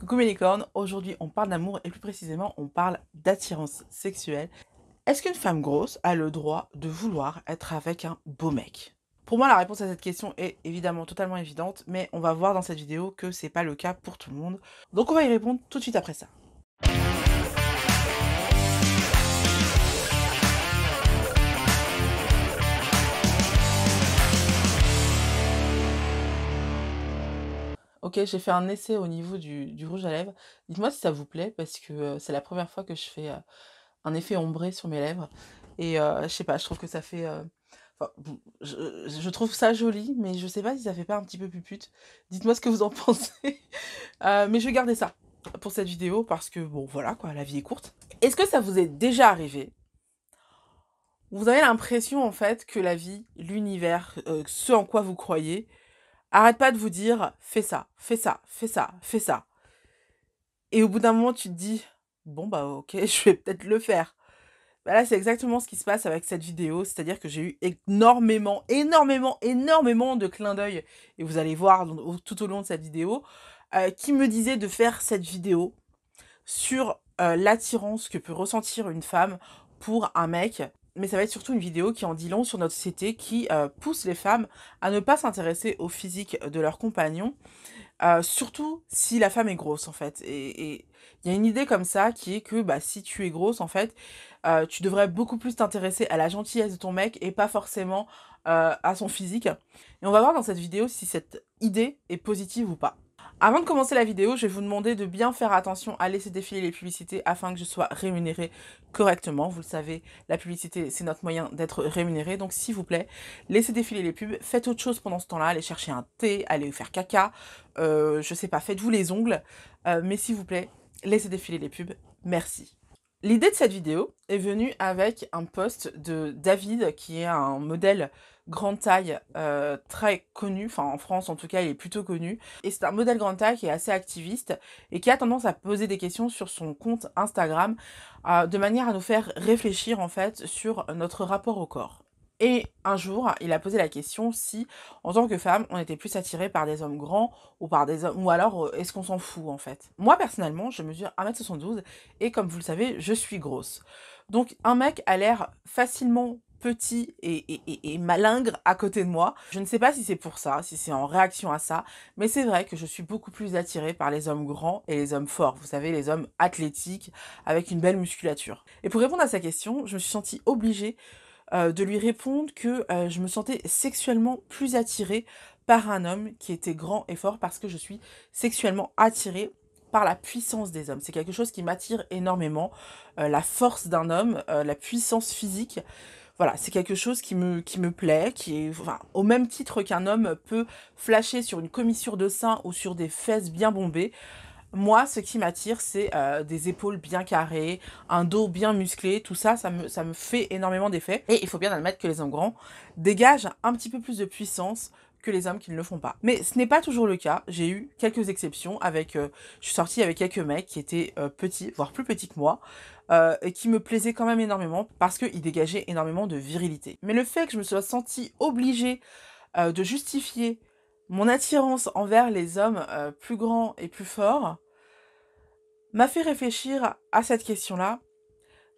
Coucou mes licornes, aujourd'hui on parle d'amour et plus précisément on parle d'attirance sexuelle. Est-ce qu'une femme grosse a le droit de vouloir être avec un beau mec? Pour moi la réponse à cette question est évidemment totalement évidente, mais on va voir dans cette vidéo que c'est pas le cas pour tout le monde. Donc on va y répondre tout de suite après ça. Ok, j'ai fait un essai au niveau du rouge à lèvres. Dites-moi si ça vous plaît parce que c'est la première fois que je fais un effet ombré sur mes lèvres. Et je sais pas, je trouve que ça fait... enfin, bon, je trouve ça joli, mais je sais pas si ça fait pas un petit peu pupute. Dites-moi ce que vous en pensez. Mais je vais garder ça pour cette vidéo parce que, bon, voilà quoi, la vie est courte. Est-ce que ça vous est déjà arrivé? Vous avez l'impression en fait que la vie, l'univers, ce en quoi vous croyez, arrête pas de vous dire fais ça, fais ça, fais ça, fais ça. Et au bout d'un moment, tu te dis bon bah ok, je vais peut-être le faire. Bah là, c'est exactement ce qui se passe avec cette vidéo, c'est-à-dire que j'ai eu énormément de clins d'œil, et vous allez voir tout au long de cette vidéo, qui me disaient de faire cette vidéo sur l'attirance que peut ressentir une femme pour un mec. Mais ça va être surtout une vidéo qui en dit long sur notre société, qui pousse les femmes à ne pas s'intéresser au physique de leur compagnon, surtout si la femme est grosse en fait. Et il y a une idée comme ça qui est que bah, si tu es grosse en fait, tu devrais beaucoup plus t'intéresser à la gentillesse de ton mec et pas forcément à son physique. Et on va voir dans cette vidéo si cette idée est positive ou pas. Avant de commencer la vidéo, je vais vous demander de bien faire attention à laisser défiler les publicités afin que je sois rémunérée correctement. Vous le savez, la publicité, c'est notre moyen d'être rémunéré. Donc, s'il vous plaît, laissez défiler les pubs. Faites autre chose pendant ce temps-là. Allez chercher un thé, allez faire caca. Je sais pas, faites-vous les ongles. Mais s'il vous plaît, laissez défiler les pubs. Merci. L'idée de cette vidéo est venue avec un post de David, qui est un modèle grande taille très connu, enfin en France en tout cas il est plutôt connu, et c'est un modèle grande taille qui est assez activiste et qui a tendance à poser des questions sur son compte Instagram de manière à nous faire réfléchir en fait sur notre rapport au corps. Et un jour, il a posé la question si, en tant que femme, on était plus attiré par des hommes grands ou par des hommes, ou alors est-ce qu'on s'en fout en fait. Moi personnellement, je mesure 1m72 et comme vous le savez, je suis grosse. Donc un mec a l'air facilement petit et malingre à côté de moi. Je ne sais pas si c'est pour ça, si c'est en réaction à ça, mais c'est vrai que je suis beaucoup plus attirée par les hommes grands et les hommes forts. Vous savez, les hommes athlétiques avec une belle musculature. Et pour répondre à sa question, je me suis sentie obligée de lui répondre que je me sentais sexuellement plus attirée par un homme qui était grand et fort parce que je suis sexuellement attirée par la puissance des hommes. C'est quelque chose qui m'attire énormément. La force d'un homme, la puissance physique. Voilà, c'est quelque chose qui me plaît, qui est, enfin, au même titre qu'un homme peut flasher sur une commissure de sein ou sur des fesses bien bombées. Moi, ce qui m'attire, c'est des épaules bien carrées, un dos bien musclé, tout ça, ça me fait énormément d'effet. Et il faut bien admettre que les hommes grands dégagent un petit peu plus de puissance que les hommes qui ne le font pas. Mais ce n'est pas toujours le cas, j'ai eu quelques exceptions avec... je suis sortie avec quelques mecs qui étaient petits, voire plus petits que moi, et qui me plaisaient quand même énormément parce qu'ils dégageaient énormément de virilité. Mais le fait que je me sois sentie obligée de justifier mon attirance envers les hommes plus grands et plus forts, m'a fait réfléchir à cette question-là,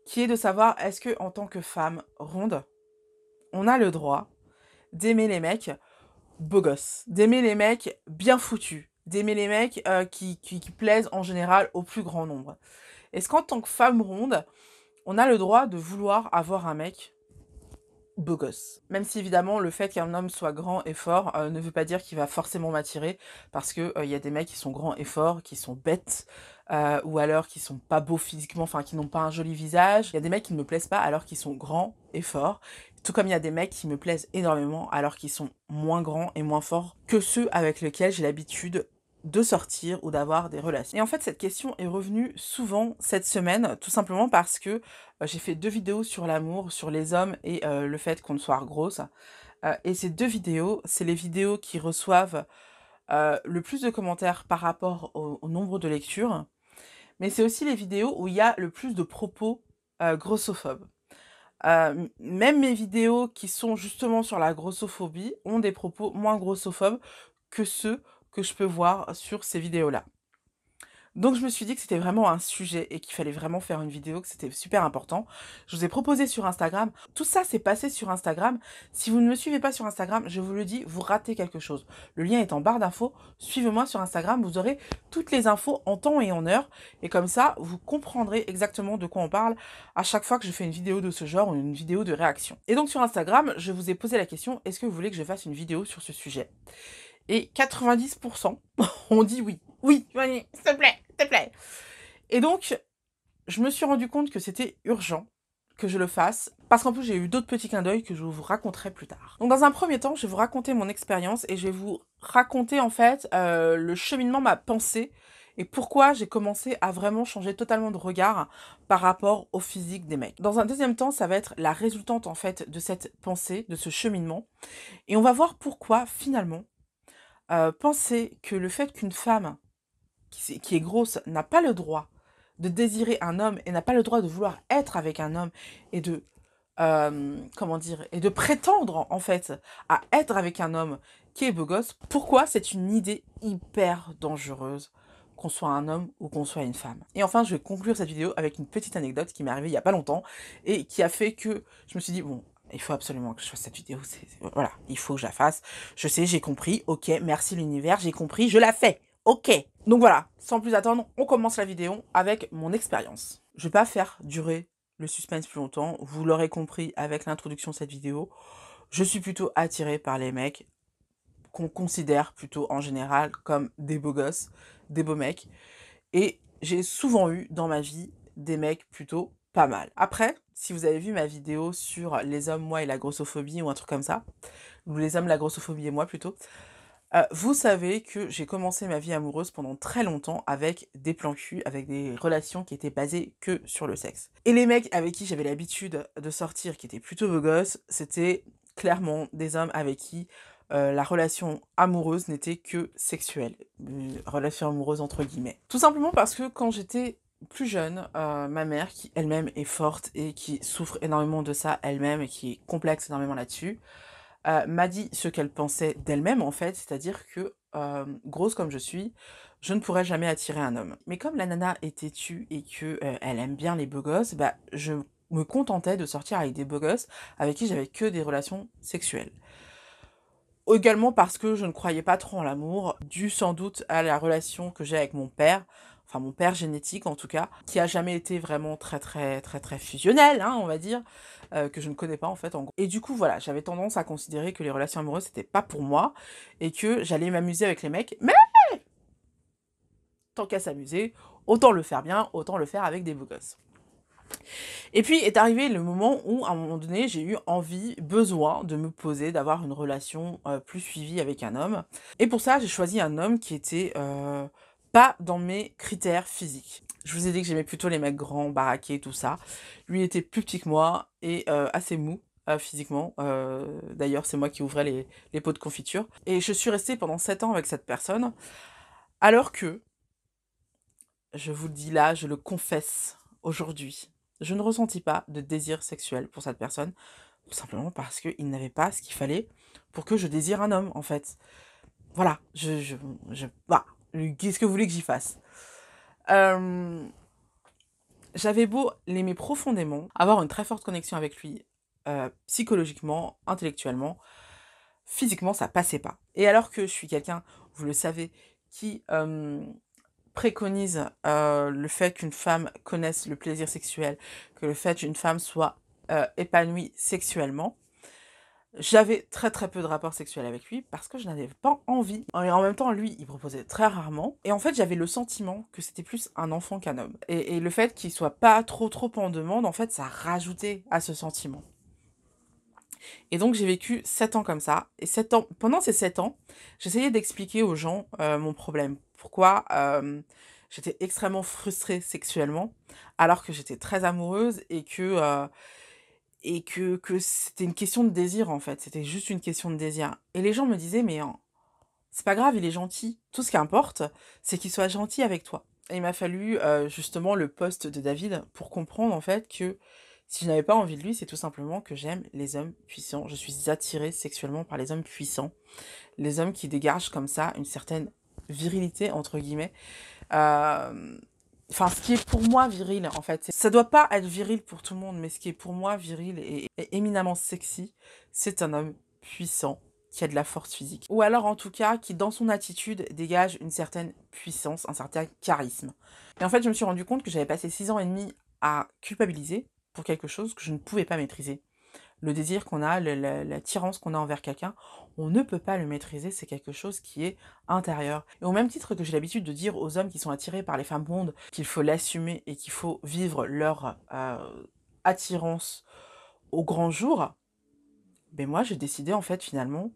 qui est de savoir est-ce que en tant que femme ronde, on a le droit d'aimer les mecs beaux gosses, d'aimer les mecs bien foutus, d'aimer les mecs qui plaisent en général au plus grand nombre. Est-ce qu'en tant que femme ronde, on a le droit de vouloir avoir un mec beau gosse? Même si évidemment le fait qu'un homme soit grand et fort ne veut pas dire qu'il va forcément m'attirer, parce que y a des mecs qui sont grands et forts, qui sont bêtes, ou alors qui sont pas beaux physiquement, enfin qui n'ont pas un joli visage. Il y a des mecs qui ne me plaisent pas alors qu'ils sont grands et forts, tout comme il y a des mecs qui me plaisent énormément alors qu'ils sont moins grands et moins forts que ceux avec lesquels j'ai l'habitude de sortir ou d'avoir des relations. Et en fait, cette question est revenue souvent cette semaine, tout simplement parce que j'ai fait 2 vidéos sur l'amour, sur les hommes et le fait qu'on soit grosse. Et ces 2 vidéos, c'est les vidéos qui reçoivent le plus de commentaires par rapport au nombre de lectures, mais c'est aussi les vidéos où il y a le plus de propos grossophobes. Même mes vidéos qui sont justement sur la grossophobie ont des propos moins grossophobes que ceux que je peux voir sur ces vidéos-là. Donc je me suis dit que c'était vraiment un sujet et qu'il fallait vraiment faire une vidéo, que c'était super important. Je vous ai proposé sur Instagram. Tout ça s'est passé sur Instagram. Si vous ne me suivez pas sur Instagram, je vous le dis, vous ratez quelque chose. Le lien est en barre d'infos. Suivez-moi sur Instagram, vous aurez toutes les infos en temps et en heure. Et comme ça, vous comprendrez exactement de quoi on parle à chaque fois que je fais une vidéo de ce genre ou une vidéo de réaction. Et donc sur Instagram, je vous ai posé la question, est-ce que vous voulez que je fasse une vidéo sur ce sujet? Et 90% ont dit oui. Oui, Fanny, s'il te plaît, s'il te plaît. Et donc, je me suis rendu compte que c'était urgent que je le fasse, parce qu'en plus j'ai eu d'autres petits clins d'œil que je vous raconterai plus tard. Donc dans un premier temps, je vais vous raconter mon expérience et je vais vous raconter en fait le cheminement, ma pensée, et pourquoi j'ai commencé à vraiment changer totalement de regard par rapport au physique des mecs. Dans un deuxième temps, ça va être la résultante en fait de cette pensée, de ce cheminement, et on va voir pourquoi finalement penser que le fait qu'une femme qui est grosse n'a pas le droit de désirer un homme et n'a pas le droit de vouloir être avec un homme et de comment dire, et de prétendre en fait à être avec un homme qui est beau gosse, pourquoi c'est une idée hyper dangereuse qu'on soit un homme ou qu'on soit une femme. Et enfin, je vais conclure cette vidéo avec une petite anecdote qui m'est arrivée il y a pas longtemps et qui a fait que je me suis dit, bon, il faut absolument que je fasse cette vidéo, voilà, il faut que je la fasse. Je sais, j'ai compris, ok, merci l'univers, j'ai compris, je la fais, ok. Donc voilà, sans plus attendre, on commence la vidéo avec mon expérience. Je vais pas faire durer le suspense plus longtemps, vous l'aurez compris avec l'introduction de cette vidéo, je suis plutôt attirée par les mecs qu'on considère plutôt en général comme des beaux gosses, des beaux mecs, et j'ai souvent eu dans ma vie des mecs plutôt pas mal. Après, si vous avez vu ma vidéo sur les hommes, moi et la grossophobie ou un truc comme ça, ou les hommes, la grossophobie et moi plutôt, vous savez que j'ai commencé ma vie amoureuse pendant très longtemps avec des plans cul, avec des relations qui étaient basées que sur le sexe. Et les mecs avec qui j'avais l'habitude de sortir, qui étaient plutôt beaux gosses, c'était clairement des hommes avec qui la relation amoureuse n'était que sexuelle. Relation amoureuse entre guillemets. Tout simplement parce que quand j'étais plus jeune, ma mère, qui elle-même est forte et qui souffre énormément de ça elle-même et qui est complexe énormément là-dessus, m'a dit ce qu'elle pensait d'elle-même en fait, c'est-à-dire que, grosse comme je ne pourrais jamais attirer un homme. Mais comme la nana est têtue et que, elle aime bien les beaux gosses, bah, je me contentais de sortir avec des beaux gosses avec qui j'avais que des relations sexuelles. Également parce que je ne croyais pas trop en l'amour, dû sans doute à la relation que j'ai avec mon père, enfin mon père génétique en tout cas, qui a jamais été vraiment très fusionnel, hein, on va dire, que je ne connais pas en fait en gros. Et du coup voilà, j'avais tendance à considérer que les relations amoureuses c'était pas pour moi et que j'allais m'amuser avec les mecs, mais tant qu'à s'amuser, autant le faire bien, autant le faire avec des beaux gosses. Et puis est arrivé le moment où, à un moment donné, j'ai eu envie, besoin de me poser, d'avoir une relation plus suivie avec un homme. Et pour ça, j'ai choisi un homme qui était pas dans mes critères physiques. Je vous ai dit que j'aimais plutôt les mecs grands, baraqués, tout ça. Lui était plus petit que moi et assez mou. Physiquement, d'ailleurs c'est moi qui ouvrais les pots de confiture. Et je suis restée pendant 7 ans avec cette personne, alors que, je vous le dis là, je le confesse aujourd'hui, je ne ressentis pas de désir sexuel pour cette personne, tout simplement parce qu'il n'avait pas ce qu'il fallait pour que je désire un homme, en fait. Voilà, voilà. Qu'est-ce que vous voulez que j'y fasse? J'avais beau l'aimer profondément, avoir une très forte connexion avec lui, psychologiquement, intellectuellement, physiquement, ça passait pas. Et alors que je suis quelqu'un, vous le savez, qui préconise le fait qu'une femme connaisse le plaisir sexuel, que le fait qu'une femme soit épanouie sexuellement, j'avais très peu de rapports sexuels avec lui parce que je n'avais pas envie. Et en même temps, lui, il proposait très rarement. Et en fait, j'avais le sentiment que c'était plus un enfant qu'un homme. Et le fait qu'il soit pas trop en demande, en fait, ça rajoutait à ce sentiment. Et donc, j'ai vécu 7 ans comme ça. Et 7 ans, pendant ces 7 ans, j'essayais d'expliquer aux gens mon problème. Pourquoi j'étais extrêmement frustrée sexuellement, alors que j'étais très amoureuse et que c'était une question de désir, en fait. C'était juste une question de désir. Et les gens me disaient, mais c'est pas grave, il est gentil. Tout ce qui importe, c'est qu'il soit gentil avec toi. Et il m'a fallu justement le post de David pour comprendre, en fait, que si je n'avais pas envie de lui, c'est tout simplement que j'aime les hommes puissants. Je suis attirée sexuellement par les hommes puissants. Les hommes qui dégagent comme ça une certaine virilité, entre guillemets. Enfin, ce qui est pour moi viril, en fait, ça doit pas être viril pour tout le monde, mais ce qui est pour moi viril et éminemment sexy, c'est un homme puissant, qui a de la force physique. Ou alors, en tout cas, qui, dans son attitude, dégage une certaine puissance, un certain charisme. Et en fait, je me suis rendu compte que j'avais passé 6 ans et demi à culpabiliser pour quelque chose que je ne pouvais pas maîtriser. Le désir qu'on a, l'attirance qu'on a envers quelqu'un, on ne peut pas le maîtriser, c'est quelque chose qui est intérieur. Et au même titre que j'ai l'habitude de dire aux hommes qui sont attirés par les femmes blondes qu'il faut l'assumer et qu'il faut vivre leur attirance au grand jour, ben moi j'ai décidé en fait finalement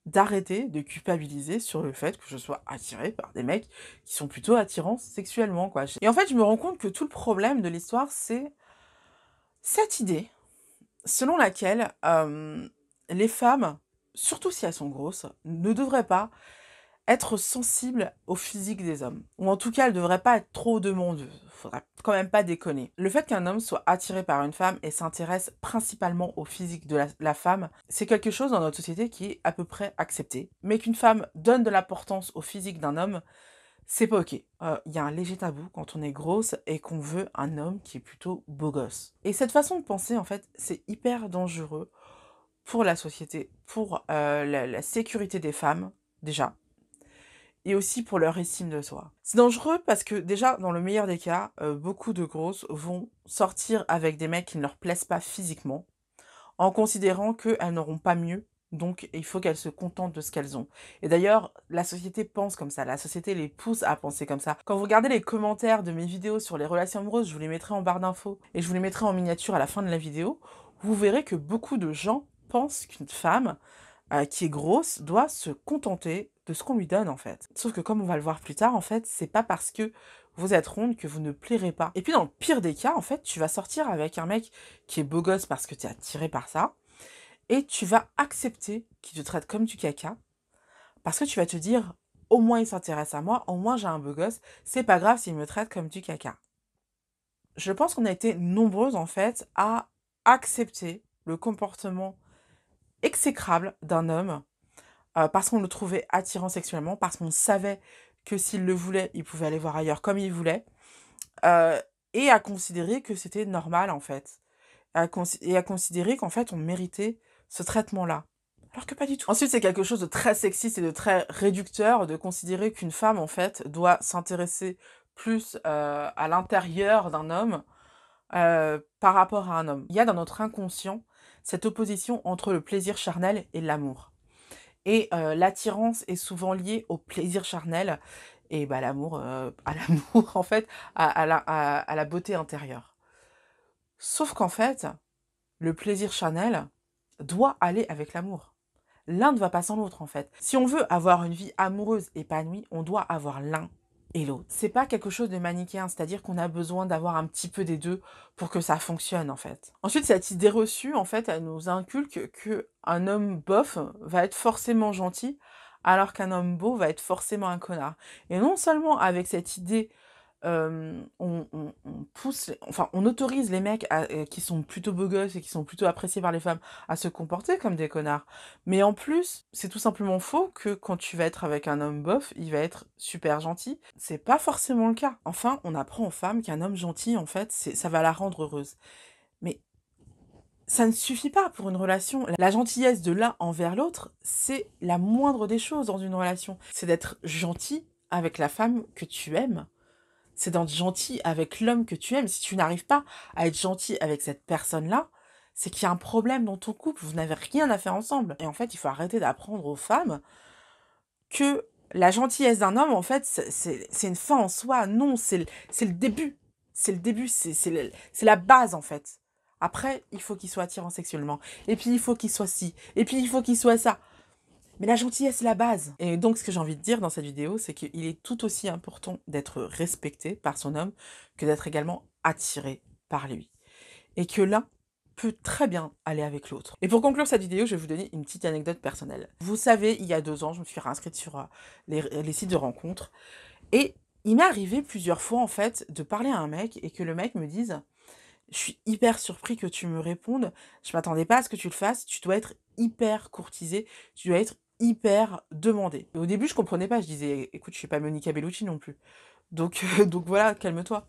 d'arrêter de culpabiliser sur le fait que je sois attirée par des mecs qui sont plutôt attirants sexuellement, quoi. Et en fait, je me rends compte que tout le problème de l'histoire, c'est cette idée selon laquelle les femmes, surtout si elles sont grosses, ne devraient pas être sensibles au physique des hommes. Ou en tout cas, elles ne devraient pas être trop demandeuses. Faudrait quand même pas déconner. Le fait qu'un homme soit attiré par une femme et s'intéresse principalement au physique de la femme, c'est quelque chose dans notre société qui est à peu près accepté. Mais qu'une femme donne de l'importance au physique d'un homme, c'est pas ok. Y a un léger tabou quand on est grosse et qu'on veut un homme qui est plutôt beau gosse. Et cette façon de penser, en fait, c'est hyper dangereux pour la société, pour la sécurité des femmes, déjà, et aussi pour leur estime de soi. C'est dangereux parce que déjà, dans le meilleur des cas, beaucoup de grosses vont sortir avec des mecs qui ne leur plaisent pas physiquement, en considérant qu'elles n'auront pas mieux, donc il faut qu'elles se contentent de ce qu'elles ont. Et d'ailleurs, la société pense comme ça, la société les pousse à penser comme ça. Quand vous regardez les commentaires de mes vidéos sur les relations amoureuses, je vous les mettrai en barre d'infos, et je vous les mettrai en miniature à la fin de la vidéo, vous verrez que beaucoup de gens pensent qu'une femme qui est grosse doit se contenter de ce qu'on lui donne en fait. Sauf que comme on va le voir plus tard, en fait, c'est pas parce que vous êtes ronde que vous ne plairez pas. Et puis dans le pire des cas, en fait, tu vas sortir avec un mec qui est beau gosse parce que tu es attiré par ça, et tu vas accepter qu'il te traite comme du caca, parce que tu vas te dire, au moins il s'intéresse à moi, au moins j'ai un beau gosse, c'est pas grave s'il me traite comme du caca. Je pense qu'on a été nombreuses en fait à accepter le comportement exécrable d'un homme parce qu'on le trouvait attirant sexuellement, parce qu'on savait que s'il le voulait, il pouvait aller voir ailleurs comme il voulait, euh, et à considérer que c'était normal en fait, et à considérer qu'en fait on méritait ce traitement-là. Alors que pas du tout. Ensuite, c'est quelque chose de très sexiste et de très réducteur de considérer qu'une femme, en fait, doit s'intéresser plus à l'intérieur d'un homme par rapport à un homme. Il y a dans notre inconscient cette opposition entre le plaisir charnel et l'amour. Et l'attirance est souvent liée au plaisir charnel et bah, l'amour, à l'amour, en fait, à la beauté intérieure. Sauf qu'en fait, le plaisir charnel doit aller avec l'amour. L'un ne va pas sans l'autre, en fait. Si on veut avoir une vie amoureuse épanouie, on doit avoir l'un et l'autre. C'est pas quelque chose de manichéen, c'est-à-dire qu'on a besoin d'avoir un petit peu des deux pour que ça fonctionne, en fait. Ensuite, cette idée reçue, en fait, elle nous inculque que un homme bof va être forcément gentil, alors qu'un homme beau va être forcément un connard. Et non seulement avec cette idée on pousse, enfin, on autorise les mecs qui sont plutôt beaux gosses et qui sont plutôt appréciés par les femmes à se comporter comme des connards. Mais en plus, c'est tout simplement faux que quand tu vas être avec un homme bof, il va être super gentil. C'est pas forcément le cas. Enfin, on apprend aux femmes qu'un homme gentil, en fait, ça va la rendre heureuse. Mais ça ne suffit pas pour une relation. La gentillesse de l'un envers l'autre, c'est la moindre des choses dans une relation. C'est d'être gentil avec la femme que tu aimes. C'est d'être gentil avec l'homme que tu aimes. Si tu n'arrives pas à être gentil avec cette personne-là, c'est qu'il y a un problème dans ton couple. Vous n'avez rien à faire ensemble. Et en fait, il faut arrêter d'apprendre aux femmes que la gentillesse d'un homme, en fait, c'est une fin en soi. Non, c'est le début. C'est le début, c'est la base, en fait. Après, il faut qu'il soit attirant sexuellement. Et puis, il faut qu'il soit ci. Et puis, il faut qu'il soit ça. Mais la gentillesse, c'est la base. Et donc, ce que j'ai envie de dire dans cette vidéo, c'est qu'il est tout aussi important d'être respecté par son homme que d'être également attiré par lui. Et que l'un peut très bien aller avec l'autre. Et pour conclure cette vidéo, je vais vous donner une petite anecdote personnelle. Vous savez, il y a 2 ans, je me suis réinscrite sur les sites de rencontres. Et il m'est arrivé plusieurs fois, en fait, de parler à un mec et que le mec me dise « Je suis hyper surpris que tu me répondes. Je m'attendais pas à ce que tu le fasses. Tu dois être hyper courtisé. Tu dois être hyper demandé. » Et au début, je comprenais pas. Je disais, écoute, je suis pas Monica Bellucci non plus. Donc voilà, calme-toi.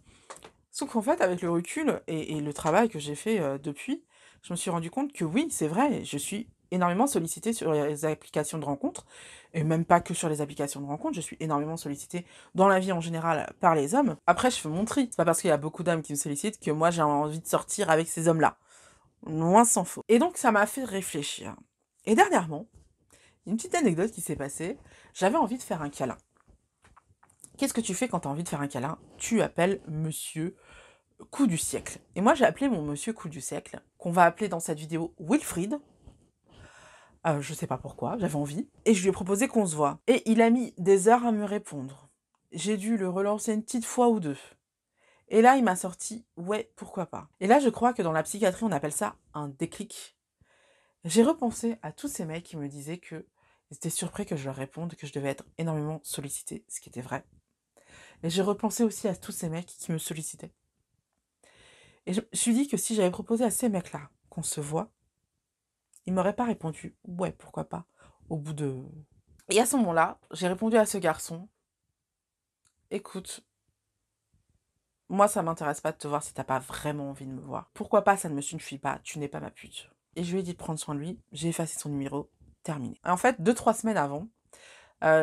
Sauf qu'en fait, avec le recul et le travail que j'ai fait, depuis, je me suis rendu compte que oui, c'est vrai, je suis énormément sollicitée sur les applications de rencontres et même pas que sur les applications de rencontres, je suis énormément sollicitée dans la vie en général par les hommes. Après, je fais mon tri. C'est pas parce qu'il y a beaucoup d'hommes qui me sollicitent que moi j'ai envie de sortir avec ces hommes-là. Loin s'en faut. Et donc ça m'a fait réfléchir. Et dernièrement, une petite anecdote qui s'est passée, j'avais envie de faire un câlin. Qu'est-ce que tu fais quand tu as envie de faire un câlin? Tu appelles monsieur coup du siècle. Et moi, j'ai appelé mon monsieur coup du siècle, qu'on va appeler dans cette vidéo Wilfried. Je sais pas pourquoi, j'avais envie. Et je lui ai proposé qu'on se voit. Et il a mis des heures à me répondre. J'ai dû le relancer une petite fois ou deux. Et là, il m'a sorti, ouais, pourquoi pas. Et là, je crois que dans la psychiatrie, on appelle ça un déclic. J'ai repensé à tous ces mecs qui me disaient que ils étaient surpris que je leur réponde, que je devais être énormément sollicitée, ce qui était vrai. Et j'ai repensé aussi à tous ces mecs qui me sollicitaient. Et je me suis dit que si j'avais proposé à ces mecs-là qu'on se voit, ils m'auraient pas répondu, ouais, pourquoi pas, au bout de... Et à ce moment-là, j'ai répondu à ce garçon, écoute, moi ça m'intéresse pas de te voir si t'as pas vraiment envie de me voir. Pourquoi pas, ça ne me suffit pas, tu n'es pas ma pute. Et je lui ai dit de prendre soin de lui, j'ai effacé son numéro, terminé. En fait, 2-3 semaines avant,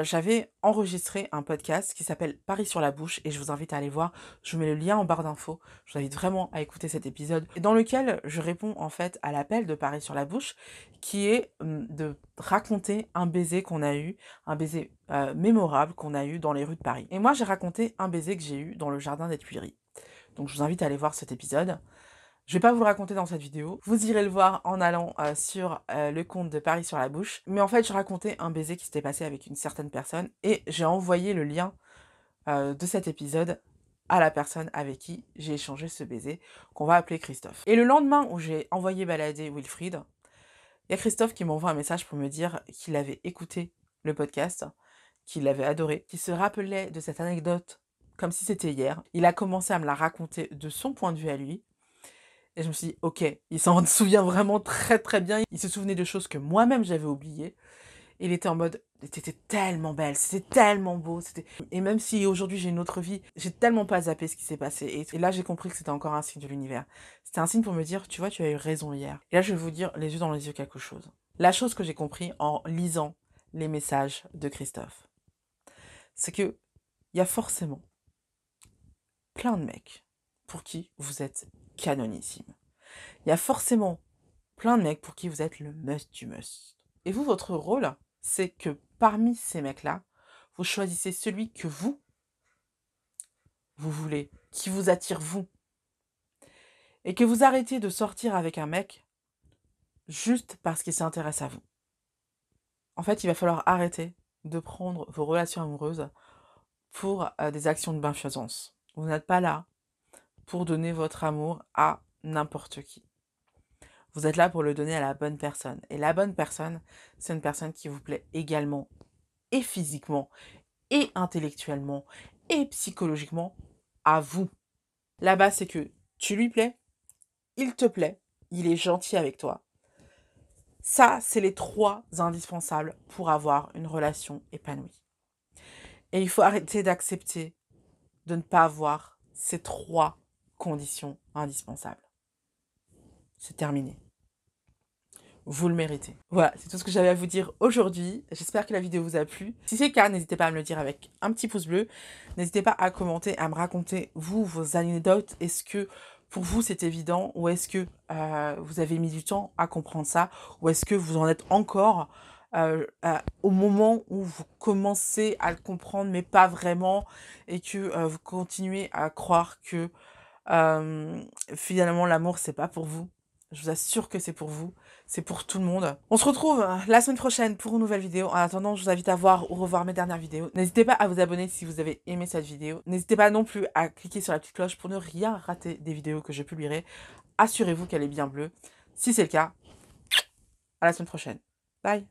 j'avais enregistré un podcast qui s'appelle Paris sur la bouche et je vous invite à aller voir. Je vous mets le lien en barre d'infos. Je vous invite vraiment à écouter cet épisode dans lequel je réponds en fait à l'appel de Paris sur la bouche qui est de raconter un baiser qu'on a eu, un baiser mémorable qu'on a eu dans les rues de Paris. Et moi j'ai raconté un baiser que j'ai eu dans le jardin des Tuileries. Donc je vous invite à aller voir cet épisode. Je vais pas vous le raconter dans cette vidéo, vous irez le voir en allant sur le compte de Paris sur la bouche. Mais en fait, je racontais un baiser qui s'était passé avec une certaine personne et j'ai envoyé le lien de cet épisode à la personne avec qui j'ai échangé ce baiser, qu'on va appeler Christophe. Et le lendemain où j'ai envoyé balader Wilfried, il y a Christophe qui m'envoie un message pour me dire qu'il avait écouté le podcast, qu'il l'avait adoré, qu'il se rappelait de cette anecdote comme si c'était hier. Il a commencé à me la raconter de son point de vue à lui. Et je me suis dit, ok, il s'en souvient vraiment très très bien. Il se souvenait de choses que moi-même j'avais oubliées. Et il était en mode, c'était tellement belle, c'était tellement beau. Et même si aujourd'hui j'ai une autre vie, j'ai tellement pas zappé ce qui s'est passé. Et là j'ai compris que c'était encore un signe de l'univers. C'était un signe pour me dire, tu vois, tu as eu raison hier. Et là je vais vous dire les yeux dans les yeux quelque chose. La chose que j'ai compris en lisant les messages de Christophe, c'est que il y a forcément plein de mecs pour qui vous êtes canonissime. Il y a forcément plein de mecs pour qui vous êtes le must du must. Et vous, votre rôle, c'est que parmi ces mecs-là, vous choisissez celui que vous voulez, qui vous attire vous. Et que vous arrêtez de sortir avec un mec juste parce qu'il s'intéresse à vous. En fait, il va falloir arrêter de prendre vos relations amoureuses pour des actions de bienfaisance. Vous n'êtes pas là pour donner votre amour à n'importe qui. Vous êtes là pour le donner à la bonne personne. Et la bonne personne, c'est une personne qui vous plaît également, et physiquement, et intellectuellement, et psychologiquement, à vous. Là-bas, c'est que tu lui plais, il te plaît, il est gentil avec toi. Ça, c'est les 3 indispensables pour avoir une relation épanouie. Et il faut arrêter d'accepter de ne pas avoir ces 3 conditions indispensables. C'est terminé. Vous le méritez. Voilà, c'est tout ce que j'avais à vous dire aujourd'hui. J'espère que la vidéo vous a plu. Si c'est le cas, n'hésitez pas à me le dire avec un petit pouce bleu. N'hésitez pas à commenter, à me raconter, vous, vos anecdotes. Est-ce que pour vous, c'est évident ou est-ce que vous avez mis du temps à comprendre ça ou est-ce que vous en êtes encore au moment où vous commencez à le comprendre mais pas vraiment et que vous continuez à croire que finalement l'amour, c'est pas pour vous. Je vous assure que c'est pour vous. C'est pour tout le monde. On se retrouve la semaine prochaine pour une nouvelle vidéo. En attendant, je vous invite à voir ou revoir mes dernières vidéos. N'hésitez pas à vous abonner si vous avez aimé cette vidéo. N'hésitez pas non plus à cliquer sur la petite cloche pour ne rien rater des vidéos que je publierai. Assurez-vous qu'elle est bien bleue. Si c'est le cas, à la semaine prochaine. Bye!